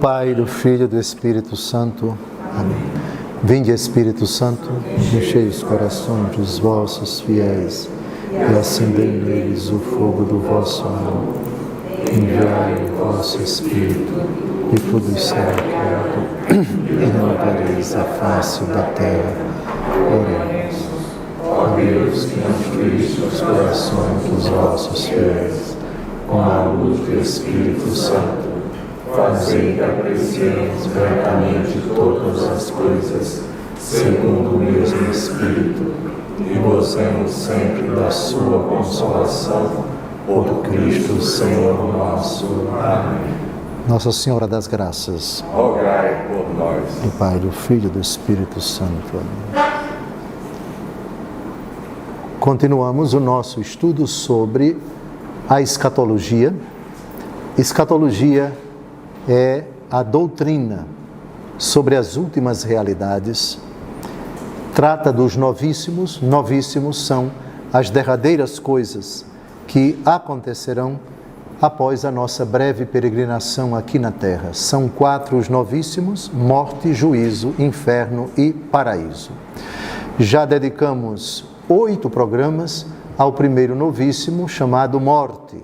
Pai, do Filho e do Espírito Santo. Amém. Vinde, Espírito Santo, enchei os corações dos vossos fiéis e acendei neles o fogo do vosso amor. Enviai o vosso Espírito e tudo será criado e renovareis a face da terra. Oremos. Ó Deus, que instruíste os corações dos vossos fiéis com a luz do Espírito Santo, fazei que apreciemos retamente todas as coisas, segundo o mesmo Espírito, e gozemos sempre da sua consolação, por Cristo Senhor nosso. Amém. Nossa Senhora das Graças, rogai por nós. Do Pai, do Filho e do Espírito Santo. Amém. Continuamos o nosso estudo sobre a escatologia. Escatologia é a doutrina sobre as últimas realidades. Trata dos novíssimos. Novíssimos são as derradeiras coisas que acontecerão após a nossa breve peregrinação aqui na Terra. São 4 os novíssimos: morte, juízo, inferno e paraíso. Já dedicamos 8 programas ao primeiro novíssimo, chamado morte.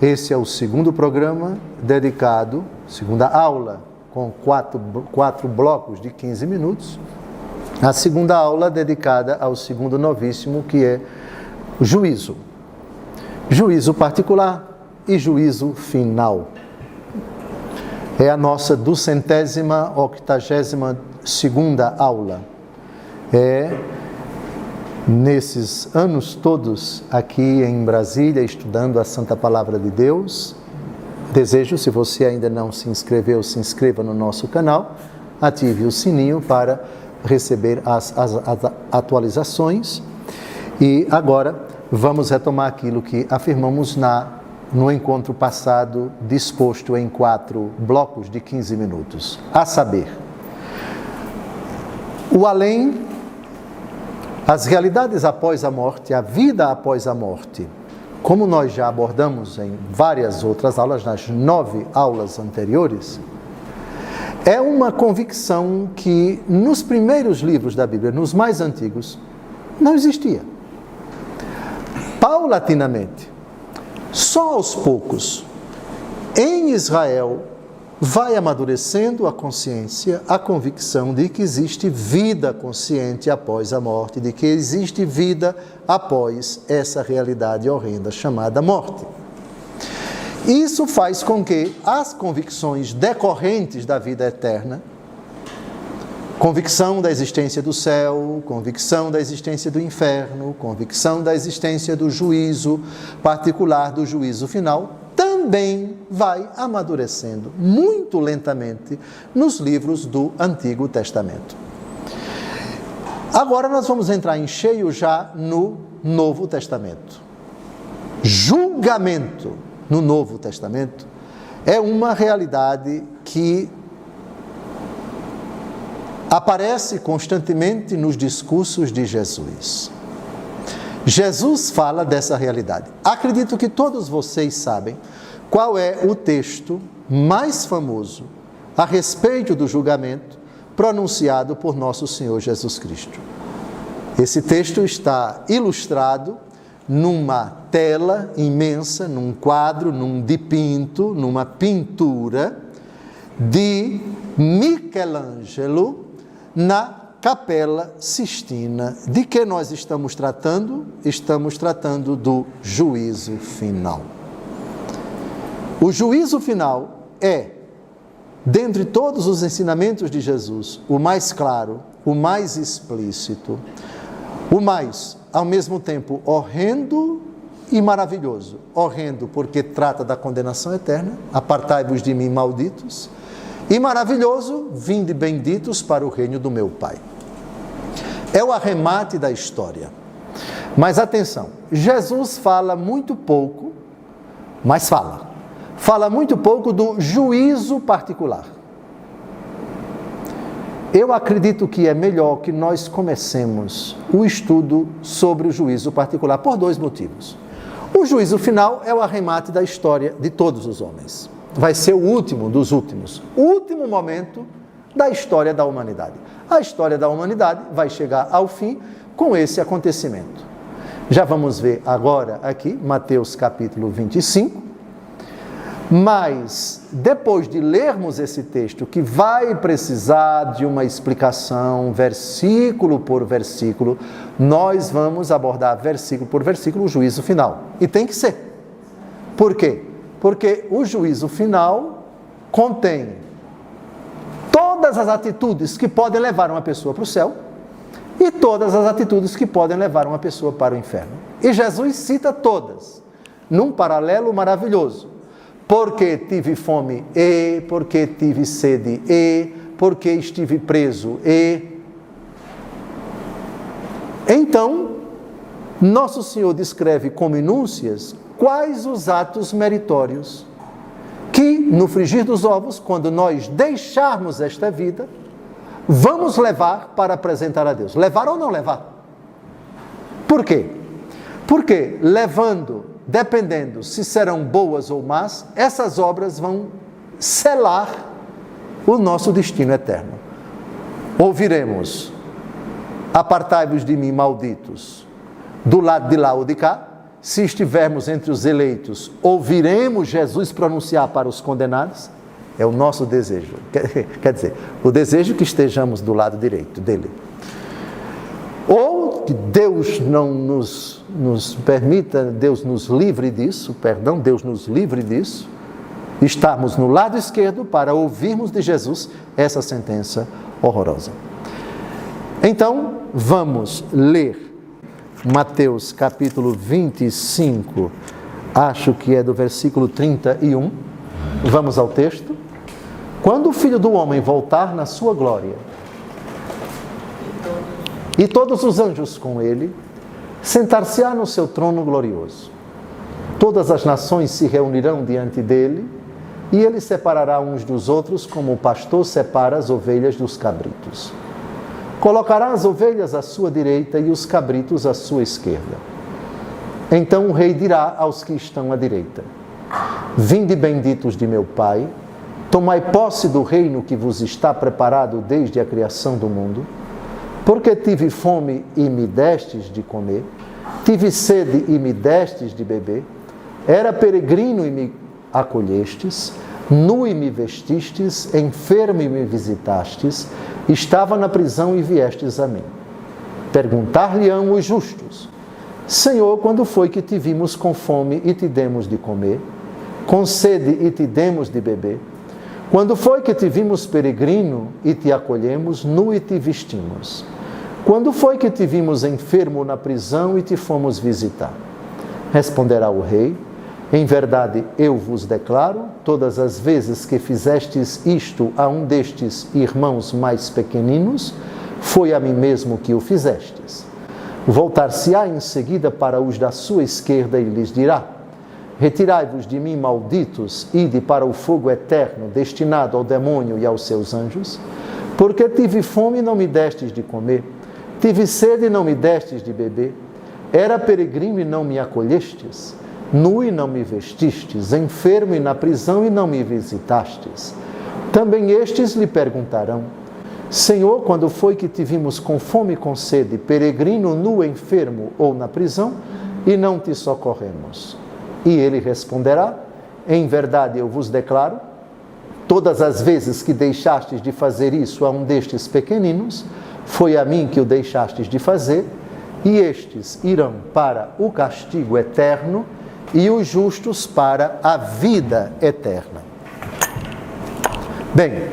Esse é o segundo programa dedicado, segunda aula, com 4 blocos de 15 minutos. A segunda aula dedicada ao segundo novíssimo, que é juízo. Juízo particular e juízo final. É a nossa 282ª aula. Nesses anos todos aqui em Brasília, estudando a Santa Palavra de Deus, desejo, se você ainda não se inscreveu, se inscreva no nosso canal, ative o sininho para receber as atualizações. E agora vamos retomar aquilo que afirmamos no encontro passado, disposto em 4 blocos de 15 minutos. A saber, o além, as realidades após a morte, a vida após a morte, como nós já abordamos em várias outras aulas, nas 9 aulas anteriores, é uma convicção que nos primeiros livros da Bíblia, nos mais antigos, não existia. Paulatinamente, só aos poucos, em Israel, vai amadurecendo a consciência, a convicção de que existe vida consciente após a morte, de que existe vida após essa realidade horrenda chamada morte. Isso faz com que as convicções decorrentes da vida eterna, convicção da existência do céu, convicção da existência do inferno, convicção da existência do juízo particular, do juízo final, também vai amadurecendo muito lentamente nos livros do Antigo Testamento. Agora nós vamos entrar em cheio já no Novo Testamento. Julgamento no Novo Testamento é uma realidade que aparece constantemente nos discursos de Jesus. Jesus fala dessa realidade. Acredito que todos vocês sabem qual é o texto mais famoso a respeito do julgamento pronunciado por nosso Senhor Jesus Cristo. Esse texto está ilustrado numa tela imensa, num quadro, num dipinto, numa pintura de Michelangelo na Capela Sistina. De que nós estamos tratando? Estamos tratando do juízo final. O juízo final é, dentre todos os ensinamentos de Jesus, o mais claro, o mais explícito, o mais, ao mesmo tempo, horrendo e maravilhoso. Horrendo porque trata da condenação eterna, apartai-vos de mim, malditos, e maravilhoso, vinde benditos para o reino do meu Pai. É o arremate da história. Mas atenção, Jesus fala muito pouco, mas fala muito pouco do juízo particular. Eu acredito que é melhor que nós comecemos o estudo sobre o juízo particular por 2 motivos. O juízo final é o arremate da história de todos os homens. vai ser o último dos últimos, o último momento da história da humanidade. A história da humanidade vai chegar ao fim com esse acontecimento. Já vamos ver agora aqui, Mateus capítulo 25, mas depois de lermos esse texto, que vai precisar de uma explicação, versículo por versículo, nós vamos abordar versículo por versículo o juízo final. E tem que ser. Por quê? Porque o juízo final contém todas as atitudes que podem levar uma pessoa para o céu e todas as atitudes que podem levar uma pessoa para o inferno. E Jesus cita todas, num paralelo maravilhoso. Porque tive fome e, porque tive sede e, porque estive preso e. Então, Nosso Senhor descreve com minúcias quais os atos meritórios que, no frigir dos ovos, quando nós deixarmos esta vida, vamos levar para apresentar a Deus. Levar ou não levar? Por quê? Porque levando, dependendo se serão boas ou más, essas obras vão selar o nosso destino eterno. Ouviremos: apartai-vos de mim, malditos, do lado de lá ou de cá. Se estivermos entre os eleitos, ouviremos Jesus pronunciar para os condenados. É o nosso desejo. Quer dizer, o desejo que estejamos do lado direito dele. Ou que Deus não nos permita, Deus nos livre disso, Deus nos livre disso, estarmos no lado esquerdo para ouvirmos de Jesus essa sentença horrorosa. Então, vamos ler Mateus capítulo 25, acho que é do versículo 31. Vamos ao texto. Quando o Filho do Homem voltar na sua glória, e todos os anjos com ele, sentar-se-á no seu trono glorioso. Todas as nações se reunirão diante dele, e ele separará uns dos outros, como o pastor separa as ovelhas dos cabritos. Colocará as ovelhas à sua direita e os cabritos à sua esquerda. Então o rei dirá aos que estão à direita: vinde benditos de meu Pai, tomai posse do reino que vos está preparado desde a criação do mundo, porque tive fome e me destes de comer, tive sede e me destes de beber, era peregrino e me acolhestes, nu e me vestistes, enfermo e me visitastes, estava na prisão e viestes a mim. Perguntar-lhe-ão os justos: Senhor, quando foi que te vimos com fome e te demos de comer, com sede e te demos de beber? Quando foi que te vimos peregrino e te acolhemos, nu e te vestimos? Quando foi que te vimos enfermo na prisão e te fomos visitar? Responderá o rei: em verdade, eu vos declaro, todas as vezes que fizestes isto a um destes irmãos mais pequeninos, foi a mim mesmo que o fizestes. Voltar-se-á em seguida para os da sua esquerda e lhes dirá: retirai-vos de mim, malditos, ide para o fogo eterno, destinado ao demônio e aos seus anjos, porque tive fome e não me destes de comer, tive sede e não me destes de beber, era peregrino e não me acolhestes, nu e não me vestistes, enfermo e na prisão e não me visitastes. Também estes lhe perguntarão: Senhor, quando foi que te vimos com fome e com sede, peregrino, nu, enfermo ou na prisão, e não te socorremos? E ele responderá: em verdade eu vos declaro, todas as vezes que deixastes de fazer isso a um destes pequeninos, foi a mim que o deixastes de fazer, e estes irão para o castigo eterno, e os justos para a vida eterna. Bem,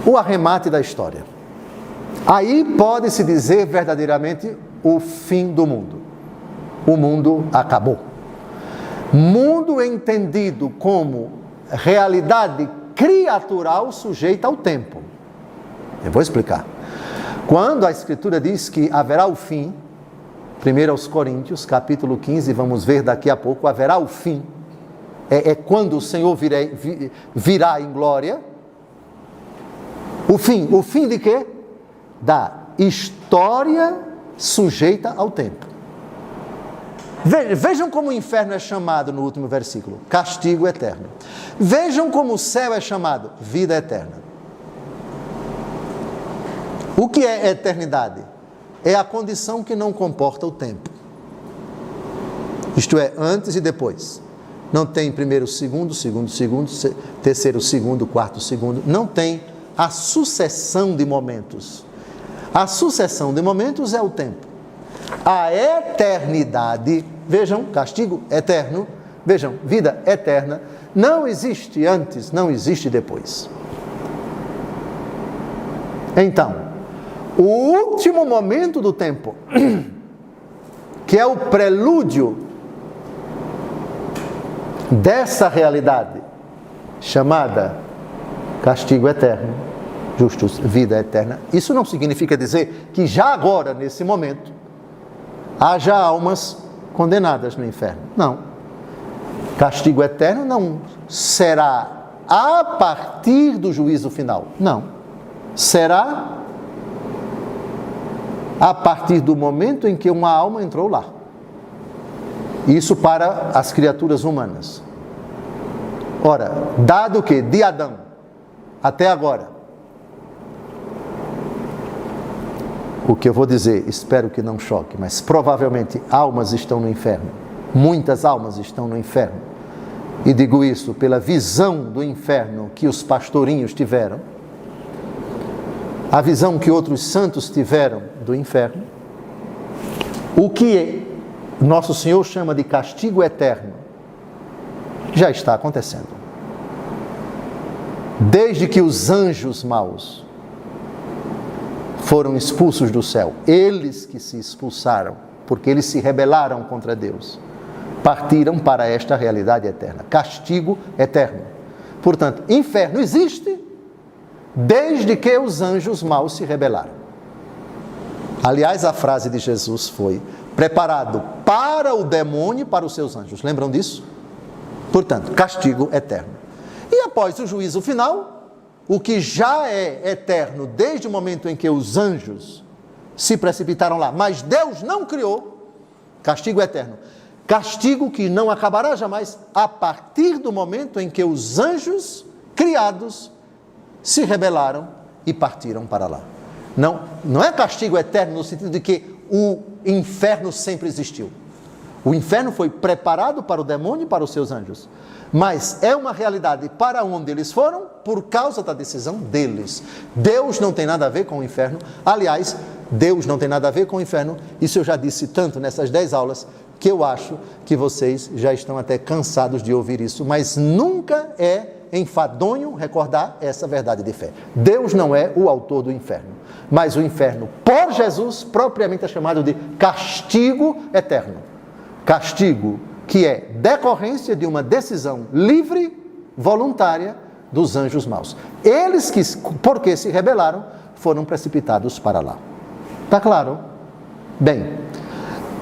o arremate da história. Aí pode-se dizer verdadeiramente o fim do mundo. O mundo acabou. Mundo entendido como realidade criatural sujeita ao tempo. Eu vou explicar. Quando a Escritura diz que haverá o fim, 1 aos Coríntios, capítulo 15, vamos ver daqui a pouco, haverá o fim. É quando o Senhor virá em glória. O fim de quê? Da história sujeita ao tempo. Vejam como o inferno é chamado no último versículo: castigo eterno. Vejam como o céu é chamado: vida eterna. O que é eternidade? É a condição que não comporta o tempo. Isto é, antes e depois. Não tem primeiro segundo, terceiro segundo, quarto segundo. Não tem a sucessão de momentos. A sucessão de momentos é o tempo. A eternidade, vejam, castigo eterno, vejam, vida eterna, não existe antes, não existe depois. Então, o último momento do tempo, que é o prelúdio dessa realidade chamada castigo eterno, justos, vida eterna, isso não significa dizer que já agora, nesse momento, haja almas condenadas no inferno. Não. Castigo eterno não será a partir do juízo final. Não. Será a partir do momento em que uma alma entrou lá. Isso para as criaturas humanas. Ora, dado que de Adão até agora, o que eu vou dizer, espero que não choque, mas provavelmente almas estão no inferno. Muitas almas estão no inferno. E digo isso pela visão do inferno que os pastorinhos tiveram, a visão que outros santos tiveram do inferno. O que Nosso Senhor chama de castigo eterno já está acontecendo. Desde que os anjos maus foram expulsos do céu, eles que se expulsaram, porque eles se rebelaram contra Deus, partiram para esta realidade eterna, castigo eterno. Portanto, inferno existe desde que os anjos maus se rebelaram. Aliás, a frase de Jesus foi: preparado para o demônio e para os seus anjos. Lembram disso? Portanto, castigo eterno. E após o juízo final, o que já é eterno desde o momento em que os anjos se precipitaram lá, mas Deus não criou, castigo eterno. Castigo que não acabará jamais a partir do momento em que os anjos criados se rebelaram e partiram para lá. Não é castigo eterno no sentido de que o inferno sempre existiu. O inferno foi preparado para o demônio e para os seus anjos. Mas é uma realidade para onde eles foram por causa da decisão deles. Deus não tem nada a ver com o inferno. Aliás, Deus não tem nada a ver com o inferno. Isso eu já disse tanto nessas 10 aulas que eu acho que vocês já estão até cansados de ouvir isso. Mas nunca é enfadonho recordar essa verdade de fé. Deus não é o autor do inferno. Mas o inferno, por Jesus, propriamente é chamado de castigo eterno. Castigo que é decorrência de uma decisão livre, voluntária, dos anjos maus. Eles que, porque se rebelaram, foram precipitados para lá. Está claro? Bem,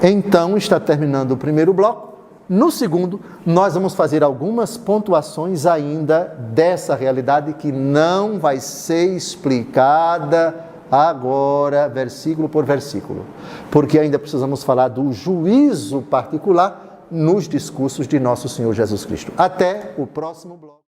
então está terminando o primeiro bloco. No segundo, nós vamos fazer algumas pontuações ainda dessa realidade que não vai ser explicada agora, versículo por versículo, porque ainda precisamos falar do juízo particular nos discursos de nosso Senhor Jesus Cristo. Até o próximo bloco.